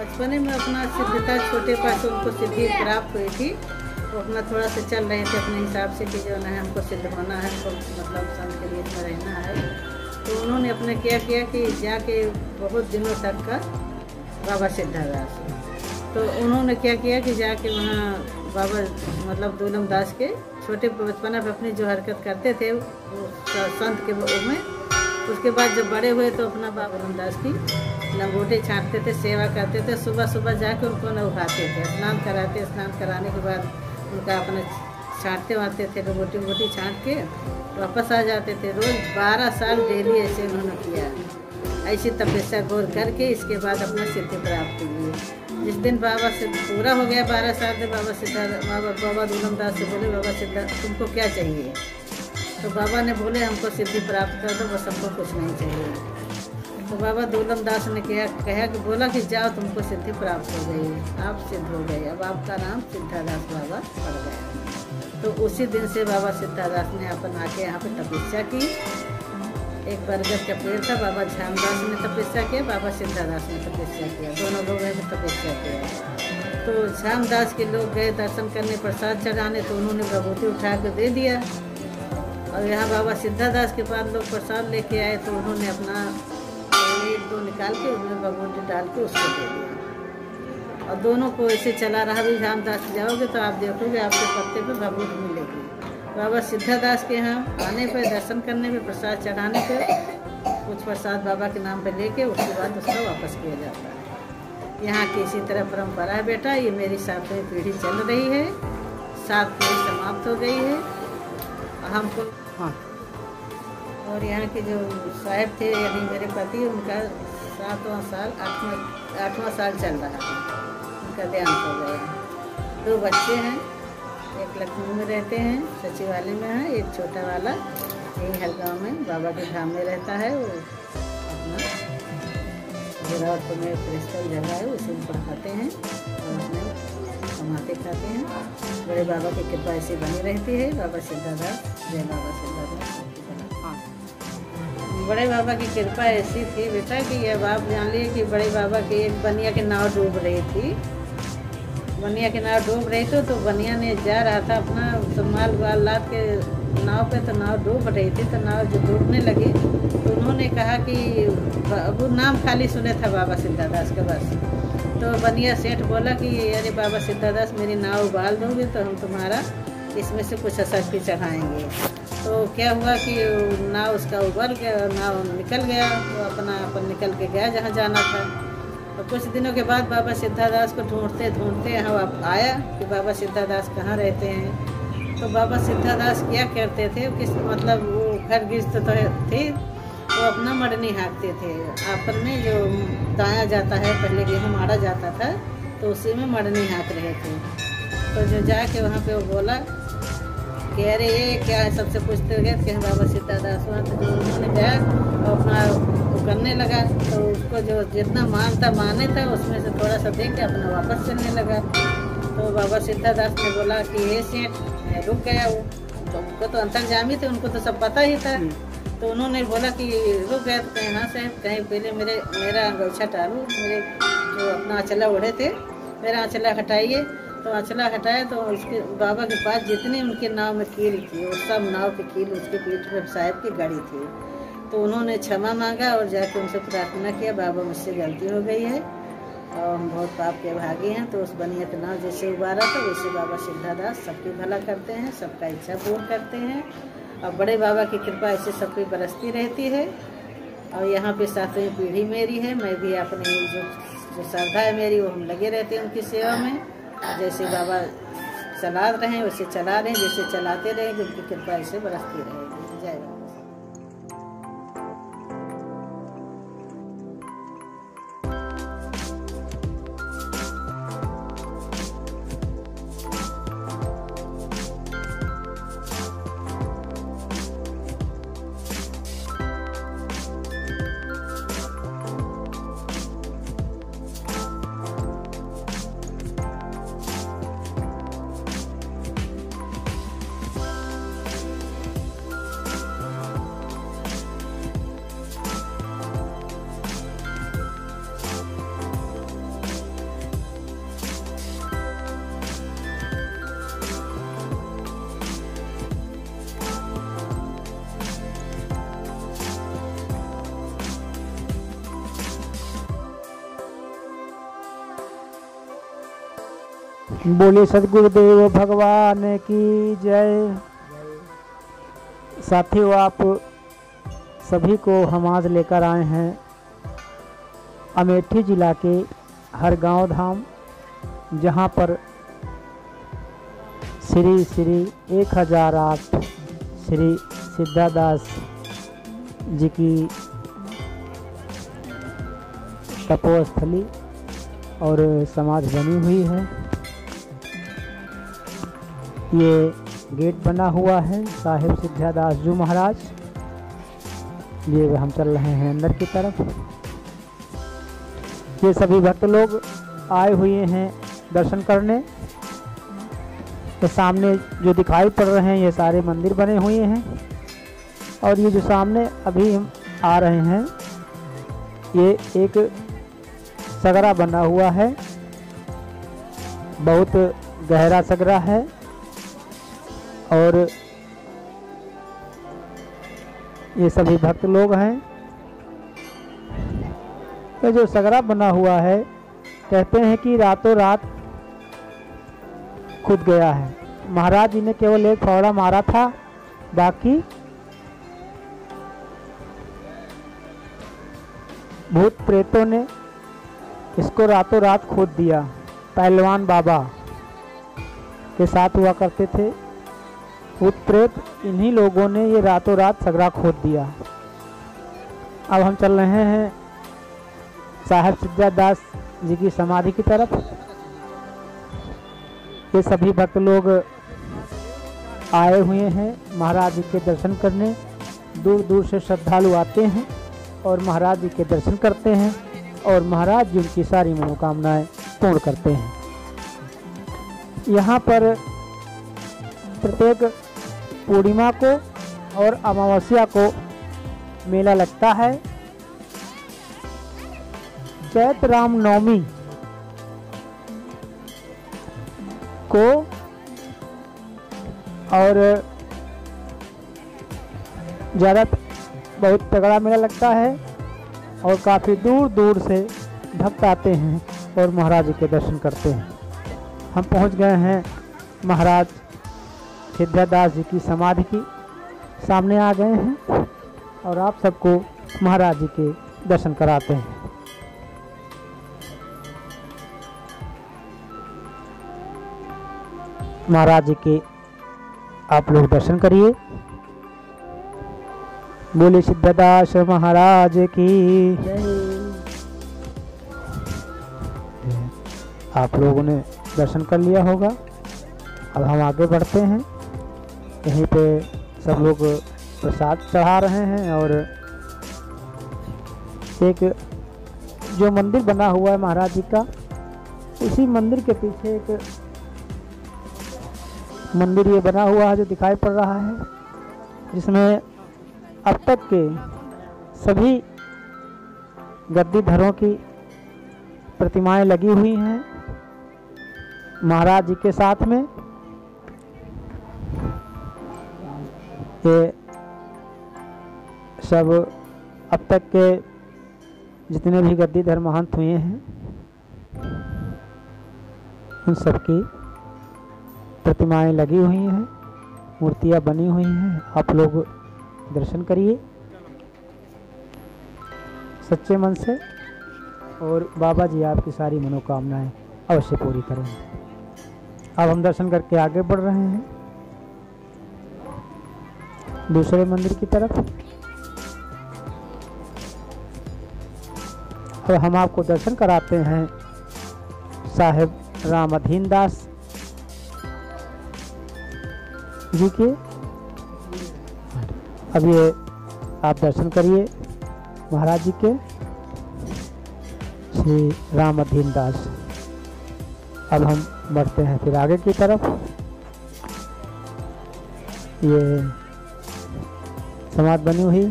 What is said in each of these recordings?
बचपने में अपना सिद्धता छोटे पास उनको सिद्धि प्राप्त हुई थी। वो अपना थोड़ा सा चल रहे थे अपने हिसाब से कि जो है हमको सिद्ध होना है, हमको मतलब संत के लिए में रहना है। तो उन्होंने अपने क्या किया कि जाके बहुत दिनों तक का बाबा सिद्धादास, तो उन्होंने क्या किया कि जाके वहाँ बाबा मतलब दूलम दास के छोटे बचपना में अपनी जो हरकत करते थे वो संत के में, उसके बाद जब बड़े हुए तो अपना बाबा दूलम दास की लंगोटे छाँटते थे, सेवा करते थे। सुबह सुबह जाके उनको नहाते थे, स्नान कराते, स्नान कराने के बाद उनका अपना छाँटते वाते थे, लंगोटी वोटी छाँट के वापस आ जाते थे। रोज़ 12 साल डेली ऐसे उन्होंने किया, ऐसी तपस्या गौर करके इसके बाद अपना सिद्धि प्राप्त हुई। जिस दिन बाबा से पूरा हो गया 12 साल से, बाबा दूलम दास से बोले, बाबा सिद्धा तुमको क्या चाहिए? तो बाबा ने बोले हमको सिद्धि प्राप्त कर दो, बस हमको कुछ नहीं चाहिए। तो बाबा दूलम दास ने कहा कि बोला कि जाओ तुमको सिद्धि प्राप्त हो गई, आप सिद्ध हो गए, अब आपका नाम सिद्धादास बाबा पड़ गया। तो उसी दिन से बाबा सिद्धादास ने अपन आके यहाँ पे तपस्या की। एक बरगद का पेड़ था, बाबा झामदास ने तपस्या किया, बाबा सिद्धादास ने तपस्या किया, दोनों लोग हैं तपस्या किया। तो झामदास के लोग गए दर्शन करने, प्रसाद चढ़ाने, तो उन्होंने विभूति उठा कर दे दिया। और यहाँ बाबा सिद्धादास के पास लोग प्रसाद लेके आए, तो उन्होंने अपना 1-2 निकाल के उसमें विभूति डाल के उसको दे दिया। और दोनों को ऐसे चला रहा, भी झामदास जाओगे तो आप देखोगे आपके पत्ते पे विभूति मिलेगी। बाबा सिद्धादास के यहाँ आने पर, दर्शन करने पे, प्रसाद चढ़ाने पे कुछ प्रसाद बाबा के नाम पे लेके उसके बाद उसका वापस किया जाता है। यहाँ की इसी तरह परंपरा है बेटा। ये मेरी 7वीं पीढ़ी चल रही है, 7 पीढ़ी समाप्त हो गई है हमको। हाँ, और यहाँ के जो साहब थे यानी मेरे पति, उनका 7वां साल 8वां साल चल रहा था, उनका देहांत हो गया। 2 बच्चे हैं, एक लखनऊ में रहते हैं, सचिवालय में है, एक छोटा वाला यही हरगांव में बाबा के धाम में रहता है। वो अपना गिरावट में क्रिस्टल जगह है, उसी में पढ़ाते हैं और अपने कमाते खाते हैं। बड़े बाबा की कृपा ऐसी बनी रहती है। बाबा सिद्धादास, जय बाबा सिद्धादास। बड़े बाबा की कृपा ऐसी थी बेटा कि अब आप जान लिए कि बड़े बाबा की एक बनिया की नाव डूब रही थी। बनिया की नाव डूब रही थी, तो बनिया ने जा रहा था अपना संभाल वाल लाद के नाव पे, तो नाव डूब रही थी। तो नाव जो डूबने लगी तो उन्होंने कहा कि वो नाम खाली सुने था बाबा सिद्धादास का बस। तो बनिया सेठ बोला कि अरे बाबा सिद्धादास मेरी नाव उबाल दोगे तो हम तुम्हारा इसमें से कुछ शक्ति चढ़ाएंगे। तो क्या हुआ कि नाव उसका उबल गया, नाव निकल गया, वो अपन निकल के गया जहाँ जाना था। तो कुछ दिनों के बाद बाबा सिद्धादास को ढूंढते ढूंढते यहाँ आया कि बाबा सिद्धादास कहाँ रहते हैं। तो बाबा सिद्धादास क्या करते थे, किस मतलब वो घर गृहस्थ तो थे, वो अपना मड़नी हाँकते थे। आपन में जो दाया जाता है, पहले गेहूँ मारा जाता था, तो उसी में मड़नी हाँक रहे थे। तो जो जाके वहाँ पे वो बोला कि अरे ये क्या है, सबसे पूछते गए कि बाबा सिद्धादास हुआ। तो जो उन्होंने गया और अपना करने लगा, तो उसको जो जितना मानता माने था उसमें से थोड़ा सा देख के अपना वापस चलने लगा। तो बाबा सिद्धादास ने बोला कि ये सेठ रुक गया। वो तो उनको तो अंतर्जामी थे, उनको तो सब पता ही था। तो उन्होंने बोला कि रुक गया, तो कहीं हाँ साहब, कहीं पहले मेरा अंगोछा डालो, मेरे जो अपना आँचला ओढ़े थे, मेरा आँचला हटाइए। तो आँचला हटाया तो उसके बाबा के पास जितनी उनके नाव में कील थी, वो सब नाव की कील उसके पीठ पे साहब की गड़ी थी। तो उन्होंने क्षमा मांगा और जाके उनसे प्रार्थना किया, बाबा मुझसे गलती हो गई है और हम बहुत पाप के भागी हैं। तो उस बनिया का नाव जैसे उबारा था, वैसे बाबा सिद्धादास सबकी भला करते हैं, सबका इच्छा पूर्ण करते हैं। और बड़े बाबा की कृपा ऐसे सब पे बरसती रहती है। और यहाँ पे 7वीं पीढ़ी मेरी है। मैं भी अपने जो श्रद्धा है मेरी, वो हम लगे रहते हैं उनकी सेवा में। जैसे बाबा चला रहे हैं वैसे चला रहे हैं, जैसे चलाते रहेंगे उनकी कृपा ऐसे बरसती रहेगी। जय बाबा। बोले सदगुरुदेव भगवान की जय। साथियों, आप सभी को हम आज लेकर आए हैं अमेठी जिला के हरगांव धाम, जहां पर श्री श्री 1008 श्री सिद्धादास जी की तपोस्थली और समाधि बनी हुई है। ये गेट बना हुआ है साहिब सिद्धादास जी महाराज। ये हम चल रहे हैं अंदर की तरफ। ये सभी भक्त लोग आए हुए हैं दर्शन करने। तो सामने जो दिखाई पड़ रहे हैं ये सारे मंदिर बने हुए हैं, और ये जो सामने अभी हम आ रहे हैं ये एक सगरा बना हुआ है, बहुत गहरा सगरा है। और ये सभी भक्त लोग हैं। ये जो सगरा बना हुआ है कहते हैं कि रातों रात खुद गया है। महाराज जी ने केवल एक फौड़ा मारा था, बाकी भूत प्रेतों ने इसको रातों रात खोद दिया। पहलवान बाबा के साथ हुआ करते थे भूत प्रेत, इन्हीं लोगों ने ये रातों रात सगरा खोद दिया। अब हम चल रहे हैं साहिब सिद्धादास जी की समाधि की तरफ। ये सभी भक्त लोग आए हुए हैं महाराज जी के दर्शन करने। दूर दूर से श्रद्धालु आते हैं और महाराज जी के दर्शन करते हैं, और महाराज जी उनकी सारी मनोकामनाएं पूर्ण करते हैं। यहाँ पर प्रत्येक पूर्णिमा को और अमावस्या को मेला लगता है। चैत्र राम नवमी को और ज़्यादा बहुत तगड़ा मेला लगता है, और काफ़ी दूर दूर से भक्त आते हैं और महाराज जी के दर्शन करते हैं। हम पहुंच गए हैं महाराज सिद्धादास जी की समाधि की सामने आ गए हैं, और आप सबको महाराज जी के दर्शन कराते हैं। महाराज जी के आप लोग दर्शन करिए। बोले सिद्धादास महाराज की जय। आप लोगों ने दर्शन कर लिया होगा। अब हम आगे बढ़ते हैं। यहीं पे सब लोग प्रसाद चढ़ा रहे हैं, और एक जो मंदिर बना हुआ है महाराज जी का, उसी मंदिर के पीछे एक मंदिर ये बना हुआ है जो दिखाई पड़ रहा है, जिसमें अब तक के सभी गद्दीधरों की प्रतिमाएं लगी हुई हैं महाराज जी के साथ में। ये सब अब तक के जितने भी गद्दीधर महंत हुए हैं उन सब की प्रतिमाएं लगी हुई हैं, मूर्तियां बनी हुई हैं। आप लोग दर्शन करिए सच्चे मन से, और बाबा जी आपकी सारी मनोकामनाएं अवश्य पूरी करेंगे। अब हम दर्शन करके आगे बढ़ रहे हैं दूसरे मंदिर की तरफ। और हम आपको दर्शन कराते हैं साहिब रामाधीन दास जी के। अब ये आप दर्शन करिए महाराज जी के, श्री रामाधीन दास। अब हम बढ़ते हैं फिर आगे की तरफ। ये समाधि बनी हुई,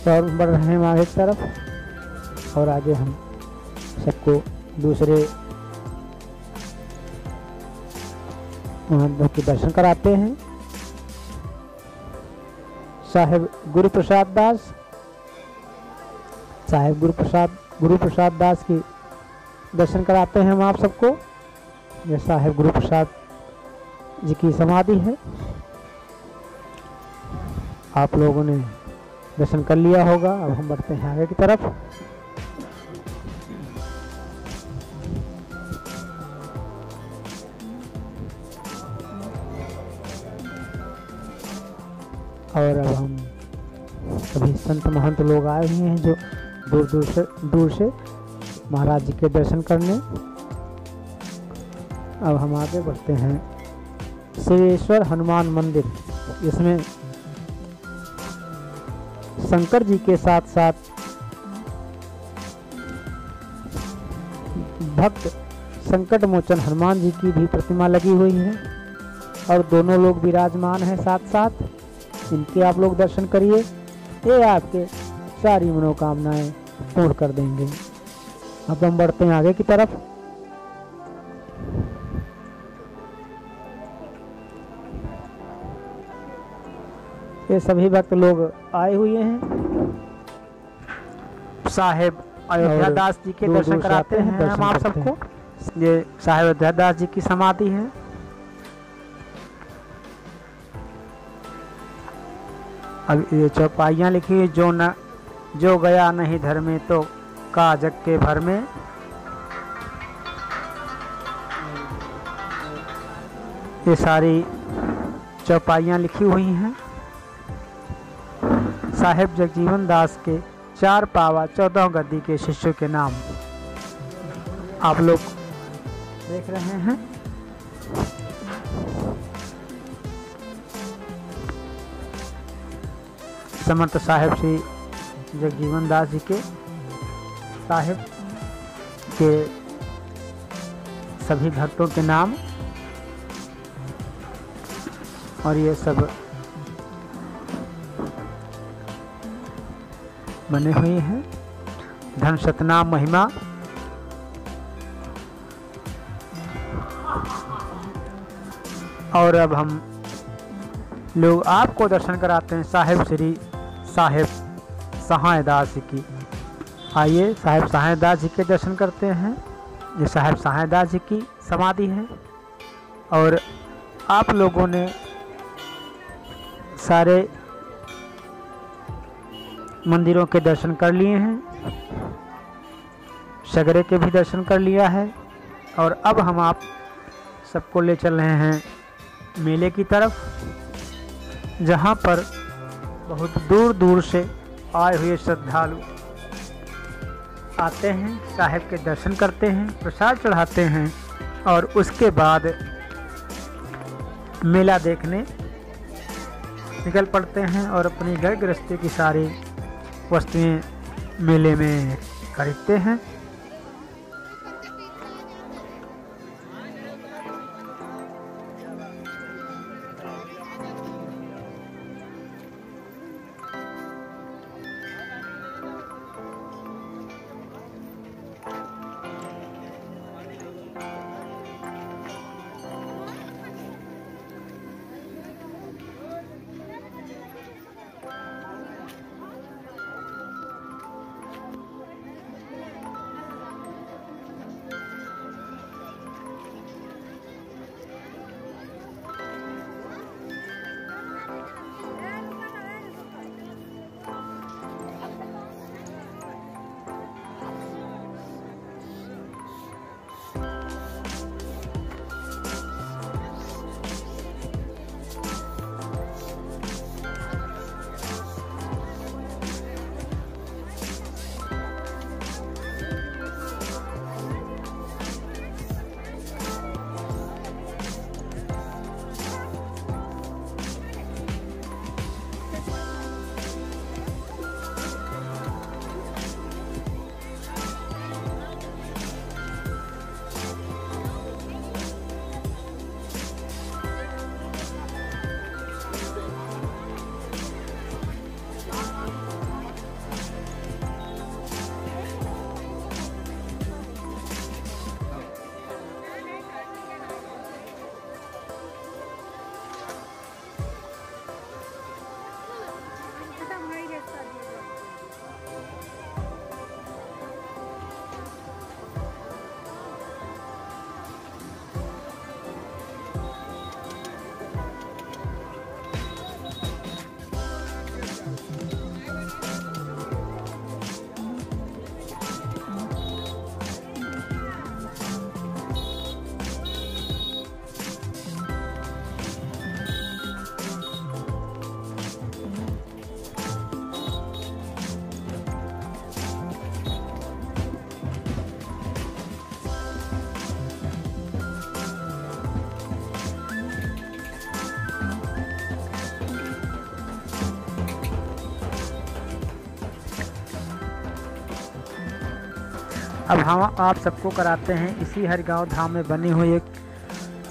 और बढ़ रहे हैं आगे की तरफ, और आगे हम सबको दूसरे महंतों के दर्शन कराते हैं। साहिब गुरु प्रसाद दास, साहिब गुरु प्रसाद दास की दर्शन कराते हैं हम आप सबको। ये साहेब गुरु प्रसाद जी की समाधि है। आप लोगों ने दर्शन कर लिया होगा। अब हम बढ़ते हैं आगे की तरफ। और अब हम सभी संत महंत लोग आए हुए हैं जो दूर से महाराज जी के दर्शन करने। अब हम आगे बढ़ते हैं। सिद्धेश्वर हनुमान मंदिर, इसमें शंकर जी के साथ साथ भक्त संकट मोचन हनुमान जी की भी प्रतिमा लगी हुई है और दोनों लोग विराजमान हैं साथ साथ। इनके आप लोग दर्शन करिए, ये आपके सारी मनोकामनाएं पूर्ण कर देंगे। अब हम बढ़ते हैं आगे की तरफ। ये सभी भक्त लोग आए हुए हैं। साहेब अयोध्या दास जी के दर्शन कराते हैं हम आप सबको। ये साहेब अयोध्या दास जी की समाधि है। अब ये चौपाइयाँ लिखी है, जो गया नहीं धर में तो का जग के भर में। ये सारी चौपाइयाँ लिखी हुई हैं। साहेब जगजीवन दास के 4 पावा 14 गद्दी के शिष्यों के नाम आप लोग देख रहे हैं। समर्थ साहेब श्री जगजीवन दास जी के साहेब के सभी भक्तों के नाम और ये सब बने हुए हैं। धन सतनाम महिमा। और अब हम लोग आपको दर्शन कराते हैं साहेब श्री साहेब सहाय दास जी की। आइए साहेब सहाय दास जी के दर्शन करते हैं। ये साहेब सहाय दास जी की समाधि है और आप लोगों ने सारे मंदिरों के दर्शन कर लिए हैं, सगरे के भी दर्शन कर लिया है और अब हम आप सबको ले चल रहे हैं मेले की तरफ, जहाँ पर बहुत दूर दूर से आए हुए श्रद्धालु आते हैं, साहेब के दर्शन करते हैं, प्रसाद चढ़ाते हैं और उसके बाद मेला देखने निकल पड़ते हैं और अपनी घर गृहस्थी की सारी वस्तुएं मेले में खरीदते हैं। अब हम आप सबको कराते हैं इसी हरगांव धाम में बनी हुई एक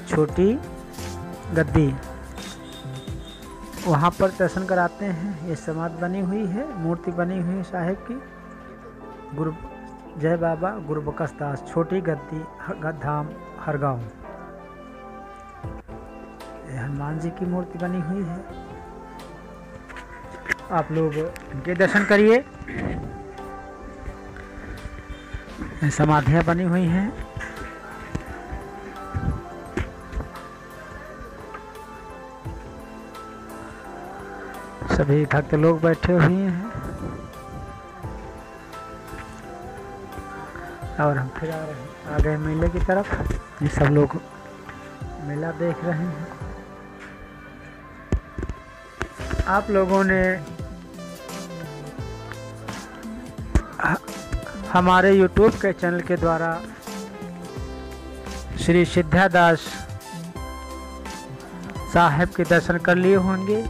छोटी गद्दी, वहाँ पर दर्शन कराते हैं। ये समाधि बनी हुई है, मूर्ति बनी हुई है साहिब की। गुरु जय बाबा गुरु बकस दास, छोटी गद्दी धाम हरगांव। हनुमान जी की मूर्ति बनी हुई है, आप लोग इनके दर्शन करिए। समाधियाँ बनी हुई हैं। सभी भक्त लोग बैठे हुए हैं और हम फिर आ गए मेले की तरफ। ये सब लोग मेला देख रहे हैं। आप लोगों ने हमारे YouTube के चैनल के द्वारा श्री सिद्धादास साहब के दर्शन कर लिए होंगे,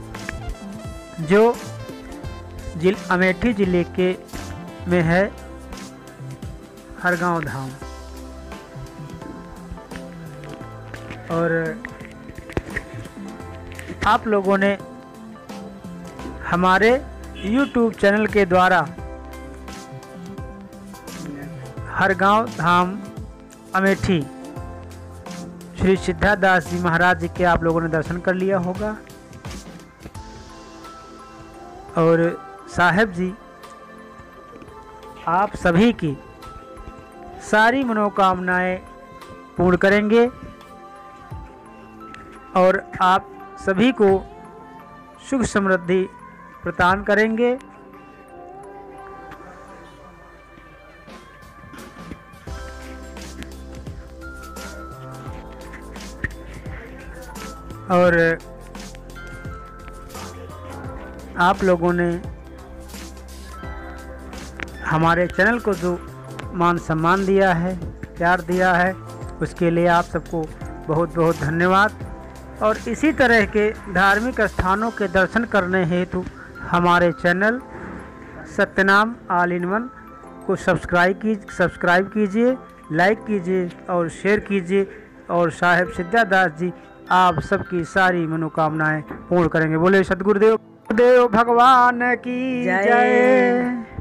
जो अमेठी जिले के में है हरगांव धाम। और आप लोगों ने हमारे YouTube चैनल के द्वारा हरगांव धाम अमेठी श्री सिद्धादास जी महाराज जी के आप लोगों ने दर्शन कर लिया होगा। और साहब जी आप सभी की सारी मनोकामनाएं पूर्ण करेंगे और आप सभी को सुख समृद्धि प्रदान करेंगे। और आप लोगों ने हमारे चैनल को जो मान सम्मान दिया है, प्यार दिया है, उसके लिए आप सबको बहुत बहुत धन्यवाद। और इसी तरह के धार्मिक स्थानों के दर्शन करने हेतु हमारे channel Satyanam all in one को सब्सक्राइब कीजिए, लाइक कीजिए और शेयर कीजिए। और साहिब सिद्धादास जी आप सबकी सारी मनोकामनाएं पूर्ण करेंगे। बोले सद्गुरुदेव भगवान की जय।